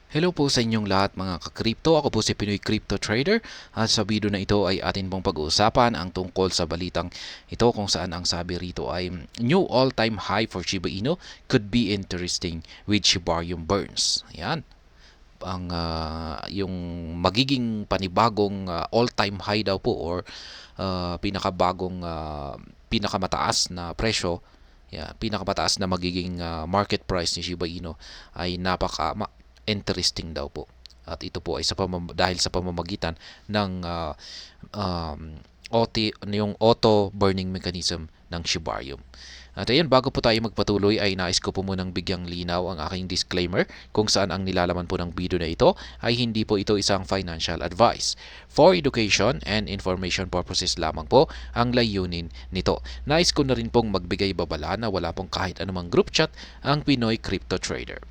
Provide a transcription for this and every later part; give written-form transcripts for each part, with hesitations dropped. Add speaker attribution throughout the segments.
Speaker 1: Hello po sa inyong lahat mga ka-crypto. Ako po si Pinoy Crypto Trader at sa video na ito ay atin pong pag-uusapan ang tungkol sa balitang ito kung saan ang sabi rito ay new all-time high for Shiba Inu could be interesting with Shibarium burns. Ayan. Yung magiging panibagong all-time high daw po or pinakabagong pinakamataas na presyo, pinakamataas na magiging market price ni Shiba Inu ay napaka interesting daw po. At ito po ay dahil sa pamamagitan ng yung auto burning mechanism ng Shibarium. At ayan, bago po tayo magpatuloy ay nais ko po munang bigyang linaw ang aking disclaimer kung saan ang nilalaman po ng video na ito ay hindi po ito isang financial advice. For education and information purposes lamang po ang layunin nito. Nais ko na rin pong magbigay babala na wala pong kahit anumang group chat ang Pinoy Crypto Trader.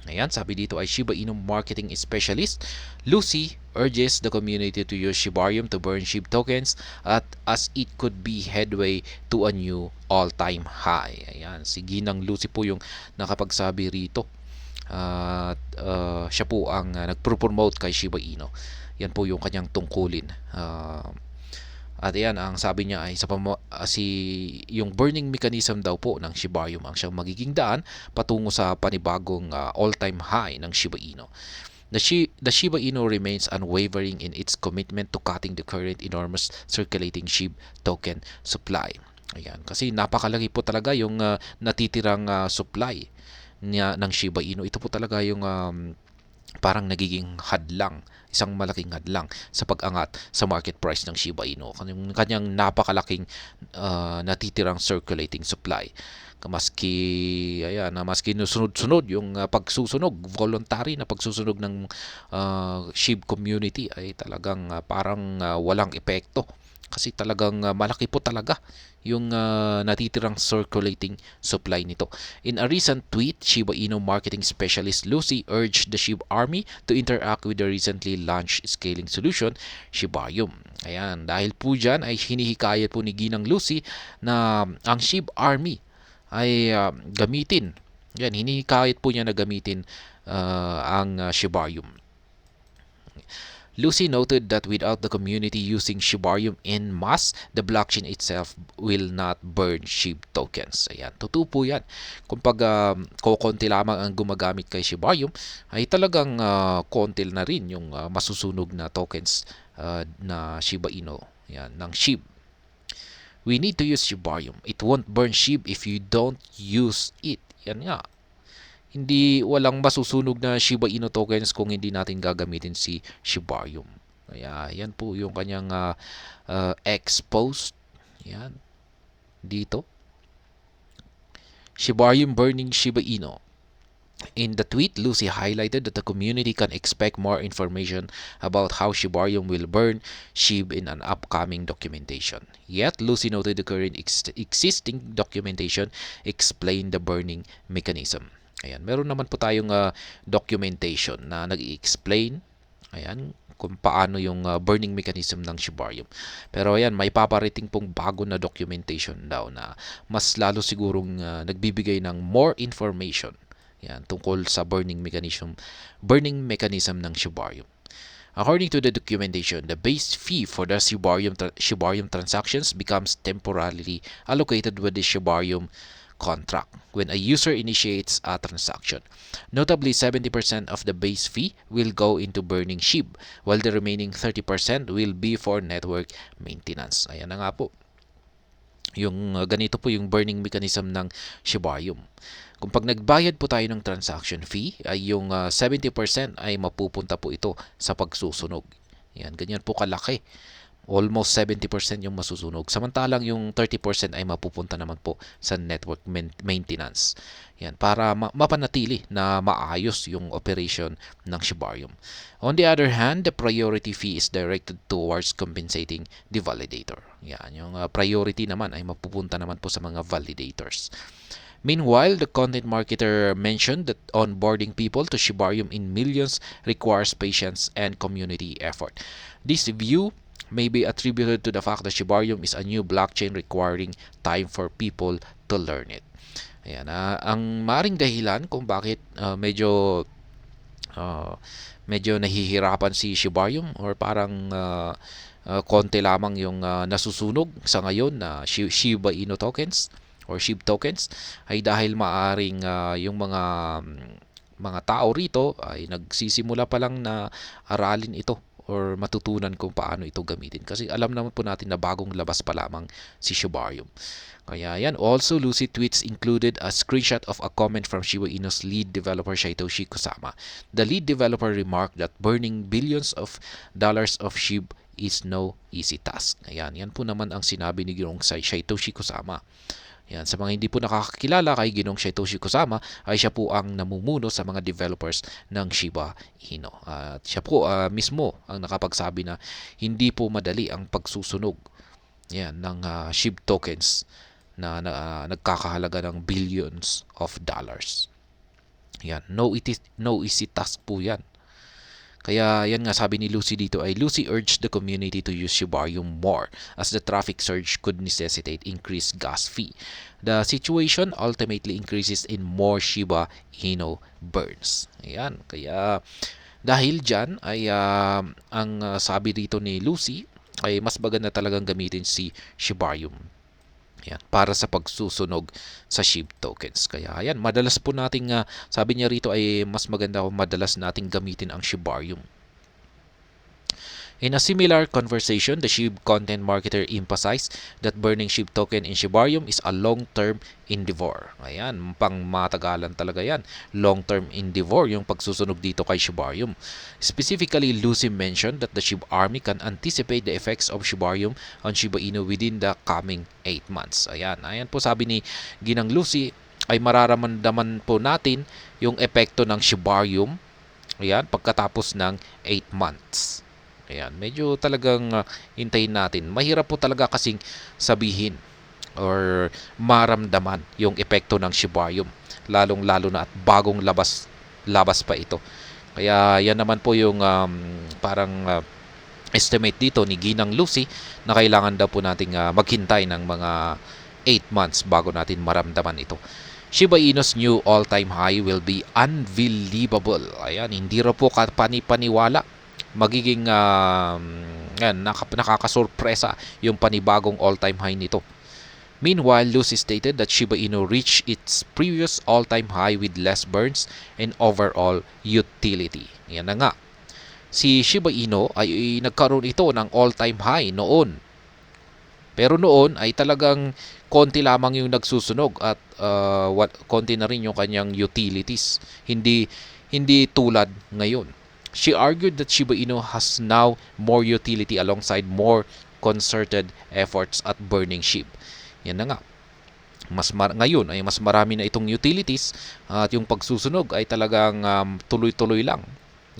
Speaker 1: Ayan, sabi dito ay Shiba Inu marketing specialist Lucy urges the community to use Shibarium to burn SHIB tokens as it could be headway to a new all-time high. Ayan, si Ginang Lucy po yung nakapagsabi rito. At siya po ang nagpro-promote kay Shiba Inu. Yan po yung kanyang tungkulin. At ayan, ang sabi niya ay yung burning mechanism daw po ng Shibarium ang siyang magiging daan patungo sa panibagong all-time high ng Shiba Inu. The Shiba Inu remains unwavering in its commitment to cutting the current enormous circulating SHIB token supply. Ayan, kasi napakalaki po talaga yung natitirang supply niya ng Shiba Inu. Ito po talaga yung parang nagiging hadlang, isang malaking hadlang sa pag-angat sa market price ng Shiba Inu. Kanyang napakalaking natitirang circulating supply. Maski sunod-sunod yung pagsusunog, voluntary na pagsusunog ng SHIB community ay talagang parang walang epekto. Kasi talagang malaki po talaga yung natitirang circulating supply nito. In a recent tweet, Shiba Inu marketing specialist Lucy urged the SHIB army to interact with the recently launched scaling solution, Shibarium. Ayan, dahil po dyan ay hinihikayat po ni Ginang Lucy na ang SHIB army ay gamitin. Yan, hinihikayat po niya na gamitin ang Shibarium. Lucy noted that without the community using Shibarium en masse, the blockchain itself will not burn SHIB tokens. Ayan, totoo po yan. Kung kukonti lamang ang gumagamit kay Shibarium, ay talagang konti na rin yung masusunog na tokens na Shiba Inu. Ayan, ng SHIB. We need to use Shibarium. It won't burn SHIB if you don't use it. Yan nga. Hindi walang masusunog na Shiba Inu tokens kung hindi natin gagamitin si Shibarium. Kaya yan po yung kanyang exposed. Yan. Dito. Shibarium burning Shiba Inu. In the tweet, Lucy highlighted that the community can expect more information about how Shibarium will burn SHIB in an upcoming documentation. Yet, Lucy noted the current existing documentation explained the burning mechanism. Ayan, meron naman po tayong documentation na nag-i-explain kung paano yung burning mechanism ng Shibarium. Pero ayan, may paparating pong bago na documentation daw na mas lalo sigurong nagbibigay ng more information tungkol sa burning mechanism ng Shibarium. According to the documentation, the base fee for the Shibarium transactions becomes temporarily allocated with the Shibarium contract when a user initiates a transaction. Notably, 70% of the base fee will go into burning SHIB, while the remaining 30% will be for network maintenance. Ayan na nga po. Yung ganito po yung burning mechanism ng Shibarium. Kung pag nagbayad po tayo ng transaction fee, ay yung 70% ay mapupunta po ito sa pagsusunog. Yan, ganyan po kalaki. Almost 70% yung masusunog. Samantalang yung 30% ay mapupunta naman po sa network maintenance. Yan, para mapanatili na maayos yung operation ng Shibarium. On the other hand, the priority fee is directed towards compensating the validator. Yan, yung priority naman ay mapupunta naman po sa mga validators. Meanwhile, the content marketer mentioned that onboarding people to Shibarium in millions requires patience and community effort. This view may be attributed to the fact that Shibarium is a new blockchain requiring time for people to learn it. Ayan, ang maring dahilan kung bakit medyo Ah, medyo nahihirapan si Shibarium or parang konti lamang yung nasusunog sa ngayon na Shiba Inu tokens or SHIB tokens ay dahil maaring yung mga tao rito ay nagsisimula pa lang na aralin ito or matutunan kung paano ito gamitin. Kasi alam naman po natin na bagong labas pa lamang si Shibarium. Kaya yan. Also, Lucy tweets included a screenshot of a comment from Shiba Inu's lead developer Satoshi Kusama. The lead developer remarked that burning billions of dollars of SHIB is no easy task. Ayan, yan po naman ang sinabi ni Ginong Satoshi Kusama. Yan, sa mga hindi po nakakakilala kay Ginong Satoshi Kusama, ay siya po ang namumuno sa mga developers ng Shiba Inu. At siya po mismo ang nakapagsabi na hindi po madali ang pagsusunog yan, ng SHIB tokens na nagkakahalaga ng billions of dollars. Yan, no easy task po yan. Kaya yan nga sabi ni Lucy dito ay Lucy urged the community to use Shibarium more as the traffic surge could necessitate increased gas fee. The situation ultimately increases in more Shiba Inu burns. Ayan, kaya dahil dyan ay ang sabi dito ni Lucy ay mas maganda talagang gamitin si Shibarium. Yan, para sa pagsusunog sa SHIB tokens. Kaya ayan, madalas po nating sabi niya rito ay mas maganda kung madalas nating gamitin ang Shibarium. In a similar conversation, the SHIB content marketer emphasized that burning SHIB token in Shibarium is a long-term endeavor. Ayan, pang matagalan talaga yan. Long-term endeavor yung pagsusunog dito kay Shibarium. Specifically, Lucy mentioned that the SHIB army can anticipate the effects of Shibarium on Shiba Inu within the coming 8 months. Ayan po sabi ni Ginang Lucy ay mararamdaman po natin yung epekto ng Shibarium ayan, pagkatapos ng 8 months. Ayan, medyo talagang hintayin natin. Mahirap po talaga kasing sabihin or maramdaman yung epekto ng Shibarium. Lalong-lalo na at bagong labas pa ito. Kaya yan naman po yung parang estimate dito ni Ginang Lucy na kailangan daw po nating maghintay ng mga 8 months bago natin maramdaman ito. Shiba Inu's new all-time high will be unbelievable. Ayan, hindi raw po paniwala. Magiging nakakasurpresa yung panibagong all-time high nito. Meanwhile, Lucy stated that Shiba Inu reached its previous all-time high with less burns and overall utility. Yan na nga. Si Shiba Inu ay nagkaroon ito ng all-time high noon. Pero noon ay talagang konti lamang yung nagsusunog at konti na rin yung kanyang utilities. Hindi tulad ngayon. She argued that Shiba Inu has now more utility alongside more concerted efforts at burning SHIB. Yan na nga. Ngayon ay mas marami na itong utilities at yung pagsusunog ay talagang tuloy-tuloy lang.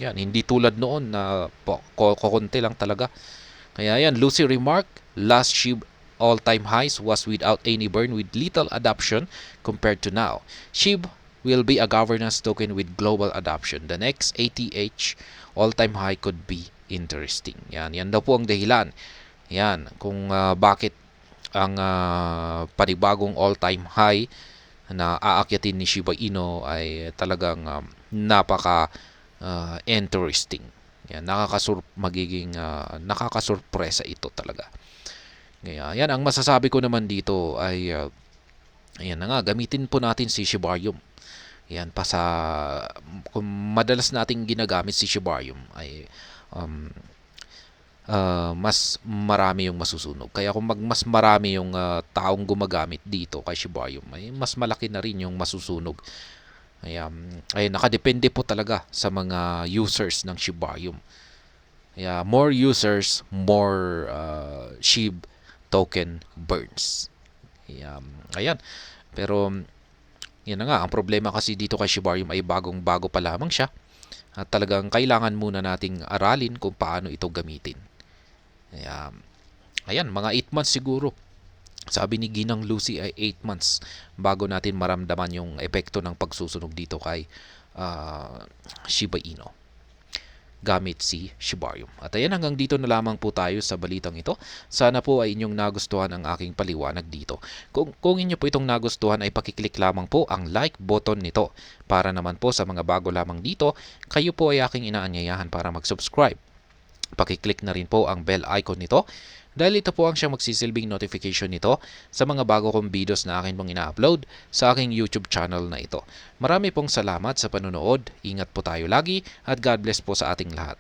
Speaker 1: Yan, hindi tulad noon na kukunti lang talaga. Kaya yan, Lucy remarked, last SHIB all-time highs was without any burn with little adoption compared to now. SHIB will be a governance token with global adoption. The next ATH all-time high could be interesting. Yan daw po ang dahilan. Yan, kung bakit ang panibagong all-time high na aakyatin ni Shiba Inu ay talagang napaka interesting. Yan, magiging nakakasurpresa ito talaga. Kaya yan, ang masasabi ko naman dito ay ayan na nga, gamitin po natin si Shibarium. Yan, kung madalas nating ginagamit si Shibarium ay mas marami yung masusunog. Kaya kung mas marami yung taong gumagamit dito kay Shibarium ay mas malaki na rin yung masusunog. Ay nakadepende po talaga sa mga users ng Shibarium. More users, more SHIB token burns. Ayan. Pero yan na nga, ang problema kasi dito kay Shibarium ay bagong-bago pa lamang siya. At talagang kailangan muna nating aralin kung paano ito gamitin. Ayan, mga 8 months siguro. Sabi ni Ginang Lucy ay 8 months bago natin maramdaman yung epekto ng pagsusunog dito kay Shiba Inu.
Speaker 2: gamit si Shibarium. At ayan, hanggang dito na lamang po tayo sa balitang ito. Sana po ay inyong nagustuhan ang aking paliwanag dito. Kung inyo po itong nagustuhan ay pakiclick lamang po ang like button nito. Para naman po sa mga bago lamang dito, kayo po ay aking inaanyayahan para mag-subscribe. Pakiclick na rin po ang bell icon nito dahil ito po ang siyang magsisilbing notification nito sa mga bago kong videos na akin pong ina-upload sa aking YouTube channel na ito. Marami pong salamat sa panonood, ingat po tayo lagi at God bless po sa ating lahat.